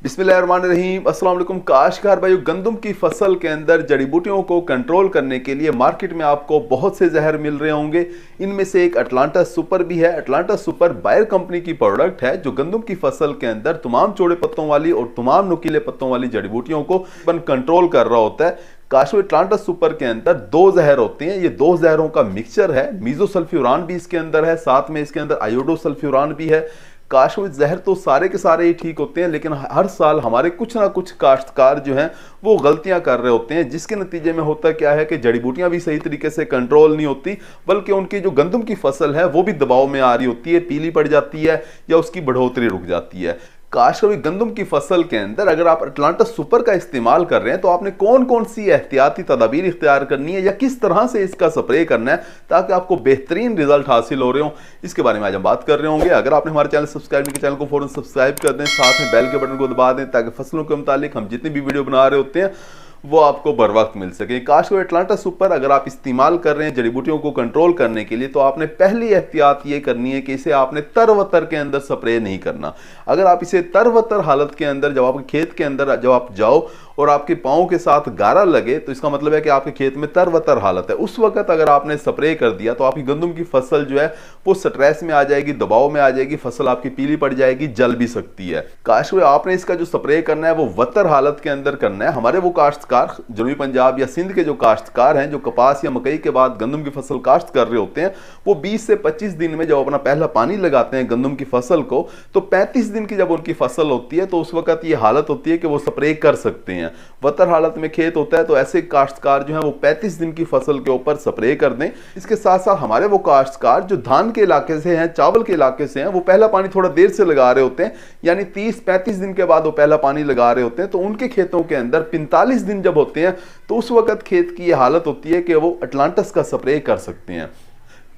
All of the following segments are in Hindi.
बिस्मिल्लाहिर्रहमानिर्रहीम। अस्सलाम वालेकुम काश्तकार भाइयों, गंदम की फसल के अंदर जड़ी बूटियों को कंट्रोल करने के लिए मार्केट में आपको बहुत से जहर मिल रहे होंगे। इनमें से एक अटलांटा सुपर भी है। अटलांटा सुपर बायर कंपनी की प्रोडक्ट है जो गंदम की फसल के अंदर तमाम चौड़े पत्तों वाली और तमाम नुकीले पत्तों वाली जड़ी बूटियों को कंट्रोल कर रहा होता है। काशो अटलांटा सुपर के अंदर दो जहर होते हैं। ये दो जहरों का मिक्सचर है। मीजोसल्फ्यूरान भी इसके अंदर है, साथ में इसके अंदर आयोडोसल्फ्यूरान भी है। काशो जहर तो सारे के सारे ही ठीक होते हैं, लेकिन हर साल हमारे कुछ ना कुछ काश्तकार जो हैं वो गलतियां कर रहे होते हैं, जिसके नतीजे में होता क्या है कि जड़ी बूटियां भी सही तरीके से कंट्रोल नहीं होती, बल्कि उनकी जो गंदम की फसल है वो भी दबाव में आ रही होती है, पीली पड़ जाती है या उसकी बढ़ोतरी रुक जाती है। काशवी गंदम की फसल के अंदर अगर आप अटलांटा सुपर का इस्तेमाल कर रहे हैं तो आपने कौन कौन सी एहतियाती तदाबीर इख्तियार करनी है या किस तरह से इसका स्प्रे करना है ताकि आपको बेहतरीन रिजल्ट हासिल हो रहे हो, इसके बारे में आज हम बात कर रहे होंगे। अगर आपने हमारे चैनल सब्सक्राइब नहीं किया, चैनल को फौरन सब्सक्राइब कर दें, साथ में बेल के बटन को दबा दें ताकि फसलों के मुतालिक हम जितनी भी वीडियो बना रहे होते हैं वो आपको बर वक्त मिल सके। काशवी अटलांटा सुपर अगर आप इस्तेमाल कर रहे हैं जड़ी बूटियों को कंट्रोल करने के लिए तो आपने पहली एहतियात ये करनी है कि इसे आपने तरवतर के अंदर स्प्रे नहीं करना। अगर आप इसे तरवतर हालत के अंदर जब आपके खेत के अंदर जब आप जाओ और आपके पाँव के साथ गारा लगे तो इसका मतलब है कि आपके खेत में तरवतर हालत है, उस वक्त अगर आपने स्प्रे कर दिया तो आपकी गंदम की फसल जो है वो स्ट्रेस में आ जाएगी, दबाव में आ जाएगी, फसल आपकी पीली पड़ जाएगी, जल भी सकती है। काशवी आपने इसका जो स्प्रे करना है वो वतर हालत के अंदर करना है। हमारे वो काश्तकार जनूबी पंजाब या सिंध के जो काश्तकार हैं जो कपास या मकई के बाद गंदम की फसल काश्त कर रहे होते हैं, वो 20 से 25 दिन में जब अपना पहला पानी लगाते हैं गंदम की फसल को तो 35 दिन की जब उनकी फसल होती है तो उस वक्त ये हालत होती है कि वो स्प्रे कर सकते हैं। वतर हालत में खेत होता है तो ऐसे काश्तकार जो है वो 35 दिन की फसल के ऊपर स्प्रे कर दें। इसके साथ साथ हमारे वो काश्तकार जो धान के इलाके से हैं, चावल के इलाके से हैं, वो पहला पानी थोड़ा देर से लगा रहे होते हैं, यानी 30-35 दिन के बाद वो पहला पानी लगा रहे होते हैं, तो उनके खेतों के अंदर 45 दिन जब होते हैं तो उस वक्त खेत की ये हालत होती है कि वो अटलांटस का स्प्रे कर सकते हैं।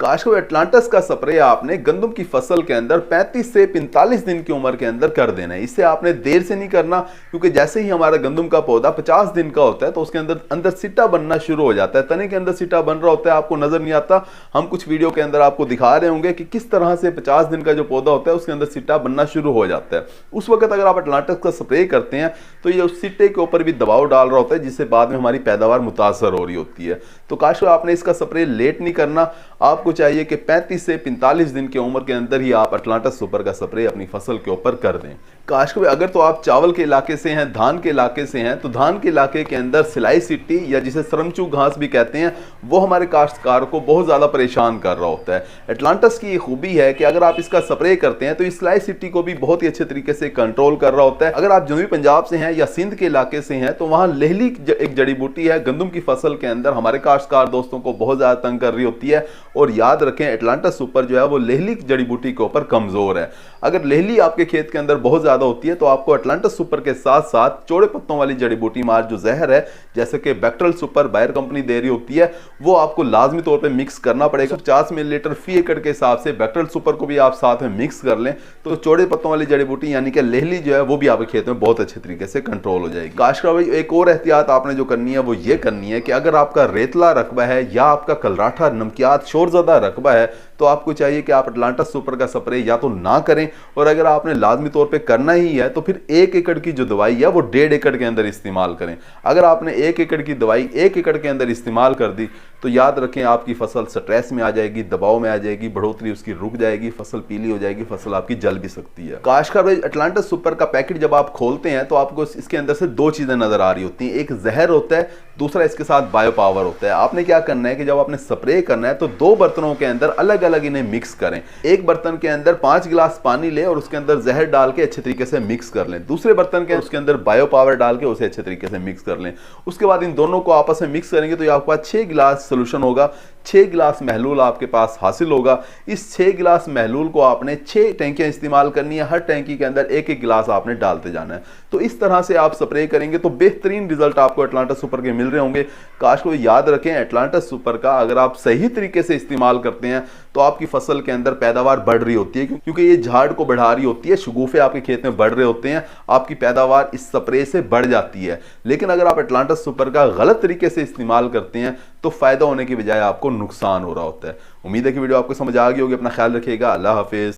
काशवी अटलांटस का स्प्रे आपने गंदम की फसल के अंदर 35 से 45 दिन की उम्र के अंदर कर देना है। इसे आपने देर से नहीं करना, क्योंकि जैसे ही हमारा गंदम का पौधा 50 दिन का होता है तो उसके अंदर सिट्टा बनना शुरू हो जाता है, तने के अंदर सिट्टा बन रहा होता है, आपको नजर नहीं आता। हम कुछ वीडियो के अंदर आपको दिखा रहे होंगे कि किस तरह से 50 दिन का जो पौधा होता है उसके अंदर सिट्टा बनना शुरू हो जाता है। उस वक्त अगर आप अटलांटस का स्प्रे करते हैं तो ये उस सिट्टे के ऊपर भी दबाव डाल रहा होता है, जिससे बाद में हमारी पैदावार मुतासर हो रही होती है। तो काशवी आपने इसका स्प्रे लेट नहीं करना, आपको चाहिए कि 35 से 45 दिन की उम्र के अंदर ही आप अटलांटा सुपर का स्प्रे अपनी फसल के ऊपर कर दें। काशवी अगर तो आप चावल के इलाके से हैं, धान के इलाके से हैं, तो धान के इलाके के अंदर सिलाई सिट्टी या जिसे सरमचू घास भी कहते हैं वो हमारे काश्तकार को बहुत ज़्यादा परेशान कर रहा होता है। अटलांटस की ये खूबी है कि अगर आप इसका स्प्रे करते हैं तो इस सिलाई सिट्टी को भी बहुत ही अच्छे तरीके से कंट्रोल कर रहा होता है। अगर आप जनूबी पंजाब से हैं या सिंध के इलाके से हैं तो वहाँ लेहली एक जड़ी बूटी है गंदम की फसल के अंदर, हमारे काश्तकार दोस्तों को बहुत ज़्यादा तंग कर रही होती है। और याद रखें अटलांटा सुपर जो है वो लेहली जड़ी बूटी के ऊपर कमज़ोर है। अगर लेहली आपके खेत के अंदर बहुत ज़्यादा होती है तो आपको अटलांटा सुपर के साथ साथ चौड़े पत्तों वाली जड़ी बूटी मार जो जहर है, जैसे कि बैक्ट्रल सुपर बायर कंपनी दे रही होती है, वो आपको लाजमी तौर पे मिक्स करना पड़ेगा। 50 मिलीलीटर फी एकड़ के हिसाब से बैक्ट्रल सुपर को भी आप साथ में मिक्स कर लें तो चौड़े पत्तों वाली जड़ी बूटी यानी कि लेहली जो है वो भी आपके खेत में बहुत अच्छे तरीके से कंट्रोल हो जाएगी। काशवी भाई एक और एहतियात आपने जो करनी है वो ये करनी है कि अगर आपका रेतला रकबा है या आपका कलराठा नमकियात शोरज़दा रकबा है तो आपको चाहिए कि आप अटलांटा सुपर का स्प्रे या तो ना करें, और अगर आपने लाजमी तौर पे करना ही है तो फिर 1 एकड़ की जो दवाई है वो 1.5 एकड़ के अंदर इस्तेमाल करें। अगर आपने 1 एकड़ की दवाई 1 एकड़ के अंदर इस्तेमाल कर दी तो याद रखें आपकी फसल स्ट्रेस में आ जाएगी, दबाव में आ जाएगी, बढ़ोतरी उसकी रुक जाएगी, फसल पीली हो जाएगी, फसल आपकी जल भी सकती है। काशकार भाई अटलांटा सुपर का पैकेट जब आप खोलते हैं तो आपको इसके अंदर से दो चीजें नजर आ रही होती हैं, एक जहर होता है, दूसरा इसके साथ बायो पावर होता है। आपने क्या करना है कि जब आपने स्प्रे करना है तो 2 बर्तनों के अंदर अलग अलग इन्हें मिक्स करें। एक बर्तन के अंदर 5 गिलास पानी लें और उसके अंदर जहर डाल के अच्छे तरीके से मिक्स कर लें। दूसरे बर्तन के उसके अंदर बायो पावर डाल के उसे अच्छे तरीके से मिक्स कर लें। उसके बाद इन दोनों को आपस में मिक्स करेंगे तो आपके पास 6 गिलास सोल्यूशन होगा, 6 गिलास महलूल आपके पास हासिल होगा। इस 6 गिलास महलूल को आपने 6 टैंकियां इस्तेमाल करनी है, हर टैंकी के अंदर 1-1 गिलास आपने डालते जाना है। तो इस तरह से आप स्प्रे करेंगे तो बेहतरीन रिजल्ट आपको अटलांटा सुपर के मिल रहे होंगे। काश को याद रखें अटलांटा सुपर का अगर आप सही तरीके से इस्तेमाल करते हैं तो आपकी फसल के अंदर पैदावार बढ़ रही होती है, क्योंकि ये झाड़ को बढ़ा रही होती है, शगुफे आपके खेत में बढ़ रहे होते हैं, आपकी पैदावार इस स्प्रे से बढ़ जाती है। लेकिन अगर आप अटलांटा सुपर का गलत तरीके से इस्तेमाल करते हैं तो फायदा होने की बजाय आपको नुकसान हो रहा होता है। उम्मीद है कि वीडियो आपको समझ आ गई होगी। अपना ख्याल रखिएगा। अल्लाह हाफिज।